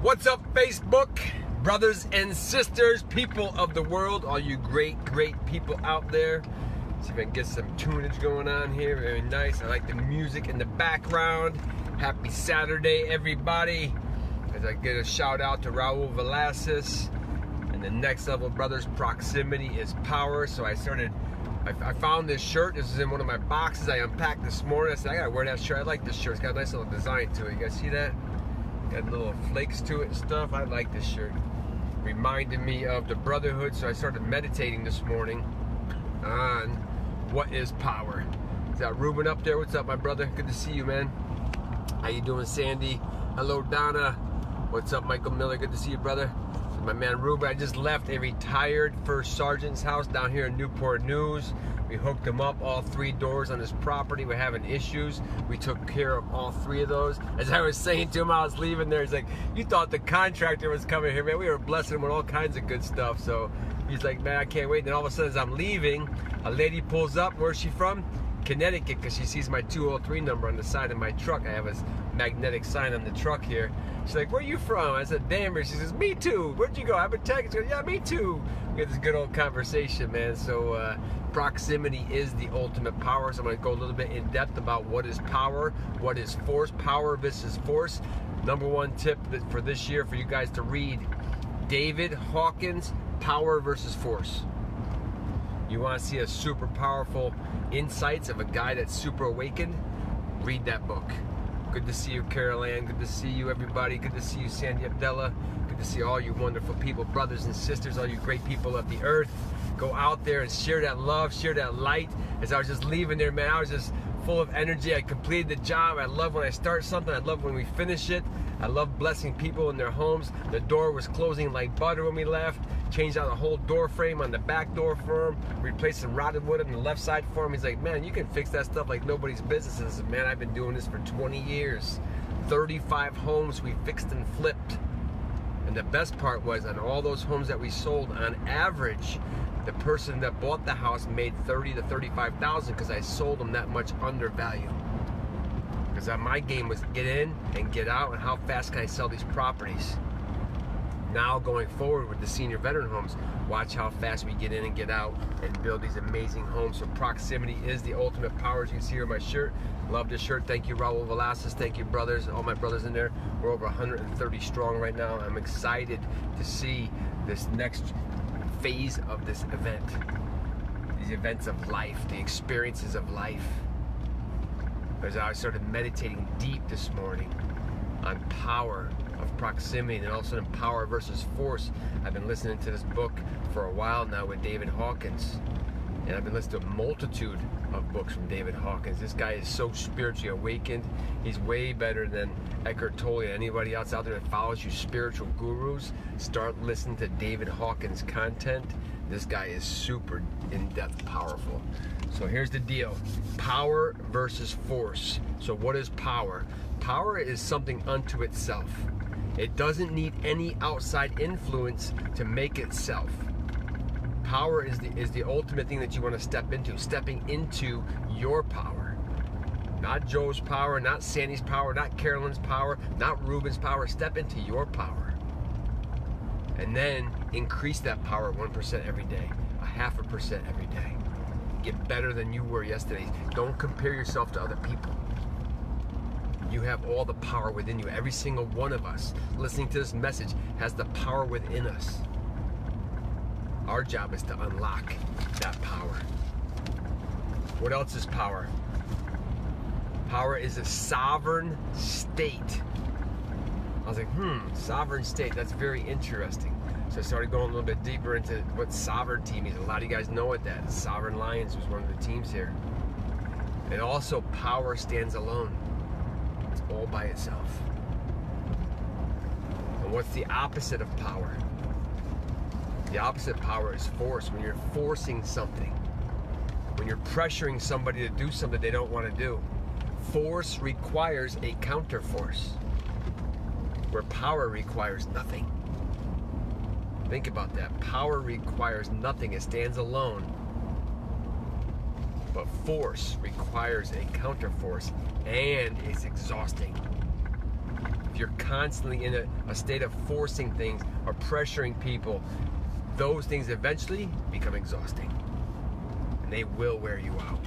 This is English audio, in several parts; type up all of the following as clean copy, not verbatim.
What's up, Facebook? Brothers and sisters, people of the world, all you great people out there. See if I can get some tunage going on here. Very nice. I like the music in the background. Happy Saturday, everybody. As I get a shout out to Raul Velasquez. And the Next Level Brothers, proximity is power. So I found this shirt. This is in one of my boxes I unpacked this morning. I said, I gotta wear that shirt. I like this shirt. It's got a nice little design to it. You guys see that? Got little flakes to it and stuff. I like this shirt. Reminded me of the Brotherhood, so I started meditating this morning on what is power. Is that Ruben up there? What's up, my brother? Good to see you, man. How you doing, Sandy? Hello, Donna. What's up, Michael Miller? Good to see you, brother. My man Ruben, I just left a retired first sergeant's house down here in Newport News. We hooked him up, all 3 doors on his property. We're having issues. We took care of all 3 of those. As I was saying to him, I was leaving there, he's like, you thought the contractor was coming here, man. We were blessing him with all kinds of good stuff. So he's like, man, I can't wait. And then all of a sudden, as I'm leaving, a lady pulls up. Where's she from? Connecticut, because she sees my 203 number on the side of my truck. I have a magnetic sign on the truck here. She's like, where are you from? I said, Denver. She says, me too. Where'd you go? I have a text. She goes, yeah, me too. We had this good old conversation, man. So proximity is the ultimate power. So I'm going to go a little bit in depth about what is power, what is force, power versus force. Number 1 tip for this year for you guys to read David Hawkins, Power versus Force. You want to see a super powerful insights of a guy that's super awakened? Read that book. Good to see you, Carol Ann. Good to see you, everybody. Good to see you, Sandy Abdella. Good to see all you wonderful people, brothers and sisters, all you great people of the earth. Go out there and share that love, share that light. As I was just leaving there, man, I was just full of energy. I completed the job. I love when I start something. I love when we finish it. I love blessing people in their homes. The door was closing like butter when we left. Changed out a whole door frame on the back door for him. Replaced some rotted wood on the left side for him. He's like, man, you can fix that stuff like nobody's business. I said, man, I've been doing this for 20 years. 35 homes we fixed and flipped. And the best part was, on all those homes that we sold, on average, the person that bought the house made $30,000 to $35,000 because I sold them that much under value. Because my game was get in and get out, and how fast can I sell these properties. Now going forward with the senior veteran homes, watch how fast we get in and get out and build these amazing homes. So proximity is the ultimate power. As you can see here on my shirt. Love this shirt. Thank you, Raul Velasquez. Thank you, brothers, all my brothers in there. We're over 130 strong right now. I'm excited to see this next phase of this event. These events of life, the experiences of life. As I started meditating deep this morning on power of proximity, and all of a sudden power versus force. I've been listening to this book for a while now with David Hawkins, and I've been listening to a multitude of books from David Hawkins. This guy is so spiritually awakened. He's way better than Eckhart Tolle and anybody else out there that follows you spiritual gurus. Start listening to David Hawkins content. This guy is super in-depth powerful. So here's the deal. Power versus force. So what is power? Power is something unto itself. It doesn't need any outside influence to make itself. Power is the ultimate thing that you want to step into. Stepping into your power. Not Joe's power, not Sandy's power, not Carolyn's power, not Ruben's power. Step into your power. And then increase that power 1% every day. 0.5% every day. Get better than you were yesterday. Don't compare yourself to other people. You have all the power within you. Every single one of us listening to this message has the power within us. Our job is to unlock that power. What else is power? Power is a sovereign state. I was like, sovereign state, that's very interesting. So I started going a little bit deeper into what sovereignty means. A lot of you guys know what that is. Sovereign Lions was one of the teams here. And also, power stands alone. It's all by itself. And what's the opposite of power? The opposite of power is force. When you're forcing something, when you're pressuring somebody to do something they don't want to do. Force requires a counter force, where power requires nothing. Think about that. Power requires nothing. It stands alone. But force requires a counter force, and it's exhausting. if you're constantly in a state of forcing things or pressuring people, those things eventually become exhausting. And they will wear you out.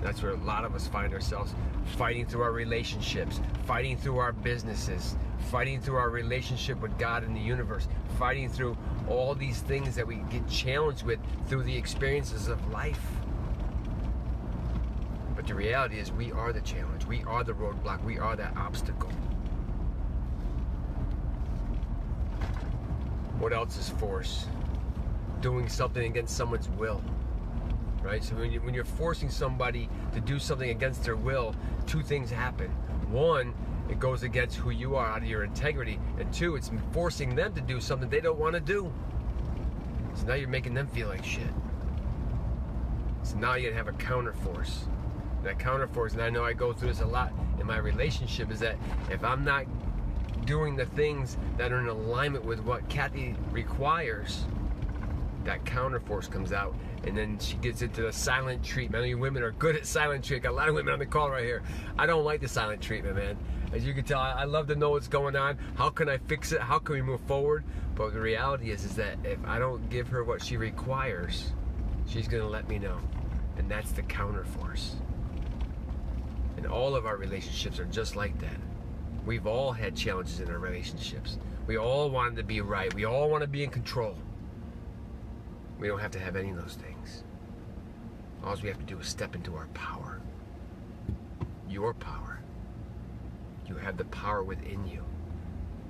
That's where a lot of us find ourselves, fighting through our relationships, fighting through our businesses, fighting through our relationship with God and the universe, fighting through all these things that we get challenged with through the experiences of life. But the reality is, we are the challenge. We are the roadblock. We are that obstacle. What else is force? Doing something against someone's will. Right? So when you're forcing somebody to do something against their will, two things happen. One, it goes against who you are, out of your integrity. And two, it's forcing them to do something they don't want to do. So now you're making them feel like shit. So now you have a counterforce. That counterforce, and I know I go through this a lot in my relationship, is that if I'm not doing the things that are in alignment with what Kathy requires, that counterforce comes out, and then she gets into the silent treatment. I know you women are good at silent treatment. Got a lot of women on the call right here. I don't like the silent treatment, man. As you can tell, I love to know what's going on. How can I fix it? How can we move forward? But the reality is that if I don't give her what she requires, she's gonna let me know. And that's the counterforce. And all of our relationships are just like that. We've all had challenges in our relationships. We all wanted to be right. We all want to be in control. We don't have to have any of those things. All we have to do is step into our power. Your power. You have the power within you.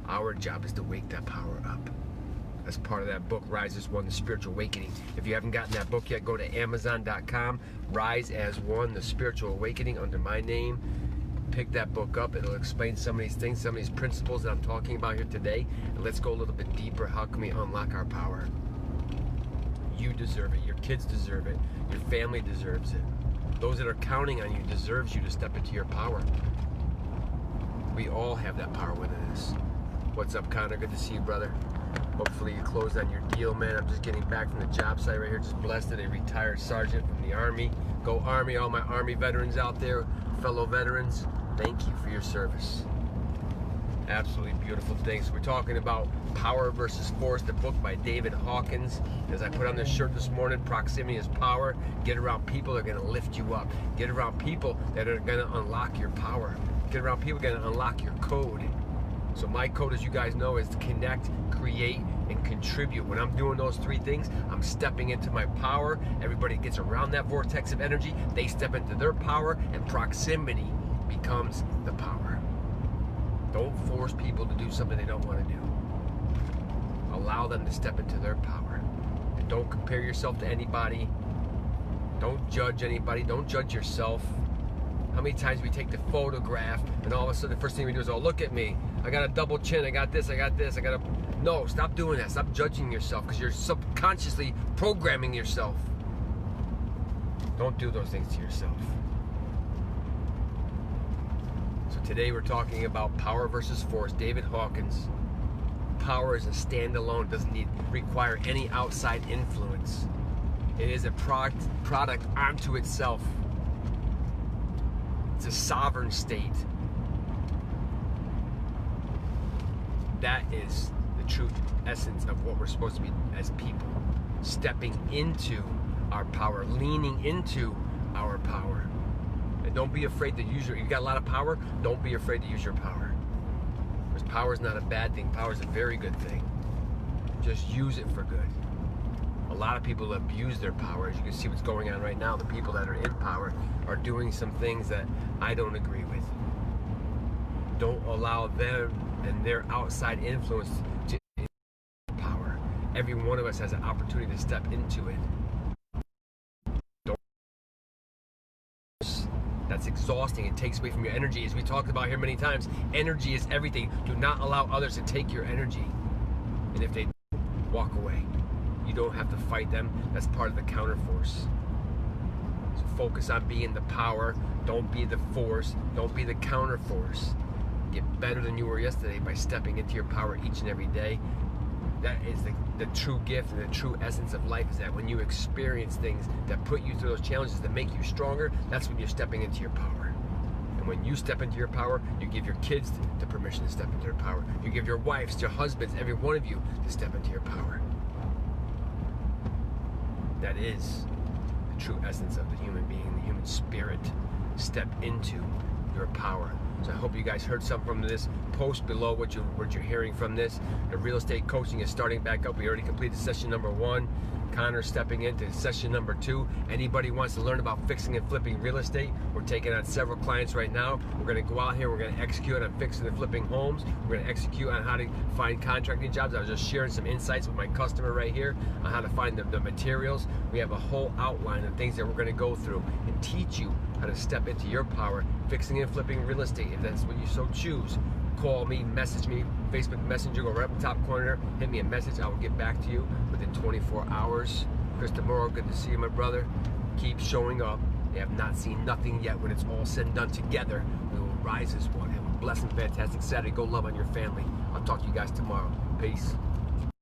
Our job is to wake that power up. As part of that book, Rise as One, The Spiritual Awakening. If you haven't gotten that book yet, go to Amazon.com. Rise as One, The Spiritual Awakening, under my name. Pick that book up. It'll explain some of these things, some of these principles that I'm talking about here today. And let's go a little bit deeper. How can we unlock our power? You deserve it. Your kids deserve it. Your family deserves it. Those that are counting on you deserves you to step into your power. We all have that power within us. What's up, Connor? Good to see you, brother. Hopefully you closed on your deal, man. I'm just getting back from the job site right here. Just blessed that a retired sergeant from the Army. Go Army, all my Army veterans out there, fellow veterans. Thank you for your service. Absolutely beautiful things. We're talking about Power versus Force, the book by David Hawkins. As I put on this shirt this morning, proximity is power. Get around people that are going to lift you up. Get around people that are going to unlock your power. Get around people that are going to unlock your code. So my code, as you guys know, is to connect, create, and contribute. When I'm doing those three things, I'm stepping into my power. Everybody gets around that vortex of energy. They step into their power, and proximity becomes the power. Don't force people to do something they don't want to do. Allow them to step into their power. And don't compare yourself to anybody. Don't judge anybody. Don't judge yourself. How many times we take the photograph and all of a sudden the first thing we do is, oh, look at me. I got a double chin. I got this. I got this. I got a... No, stop doing that. Stop judging yourself, because you're subconsciously programming yourself. Don't do those things to yourself. So today we're talking about Power versus Force. David Hawkins. Power is a standalone. Doesn't require any outside influence. It is a product unto itself. It's a sovereign state. That is the true essence of what we're supposed to be as people. Stepping into our power, leaning into our power. And don't be afraid to use your... You got a lot of power, don't be afraid to use your power. Because power is not a bad thing. Power is a very good thing. Just use it for good. A lot of people abuse their power. As you can see what's going on right now, the people that are in power are doing some things that I don't agree with. Don't allow them and their outside influence to power. Every one of us has an opportunity to step into it. That's exhausting. It takes away from your energy. As we talked about here many times, energy is everything. Do not allow others to take your energy. And if they walk away, you don't have to fight them. That's part of the counterforce. So focus on being the power. Don't be the force. Don't be the counterforce. Get better than you were yesterday by stepping into your power each and every day. That is the true gift and the true essence of life, is that when you experience things that put you through those challenges that make you stronger, that's when you're stepping into your power. And when you step into your power, you give your kids the permission to step into their power. You give your wives, your husbands, every one of you to step into your power. That is the true essence of the human being, the human spirit. Step into your power. So I hope you guys heard something from this. Post below what you're hearing from this. The real estate coaching is starting back up. We already completed session number 1. Connor's stepping into session number 2. Anybody wants to learn about fixing and flipping real estate, we're taking on several clients right now. We're going to go out here, we're going to execute on fixing and flipping homes. We're going to execute on how to find contracting jobs. I was just sharing some insights with my customer right here on how to find the materials. We have a whole outline of things that we're going to go through and teach you how to step into your power, fixing and flipping real estate, if that's what you so choose. Call me, message me, Facebook Messenger, go right up the top corner, hit me a message, I will get back to you within 24 hours. Chris DeMoro, good to see you, my brother. Keep showing up. They have not seen nothing yet. When it's all said and done together, we will rise as one. Have a blessed and fantastic Saturday. Go love on your family. I'll talk to you guys tomorrow. Peace.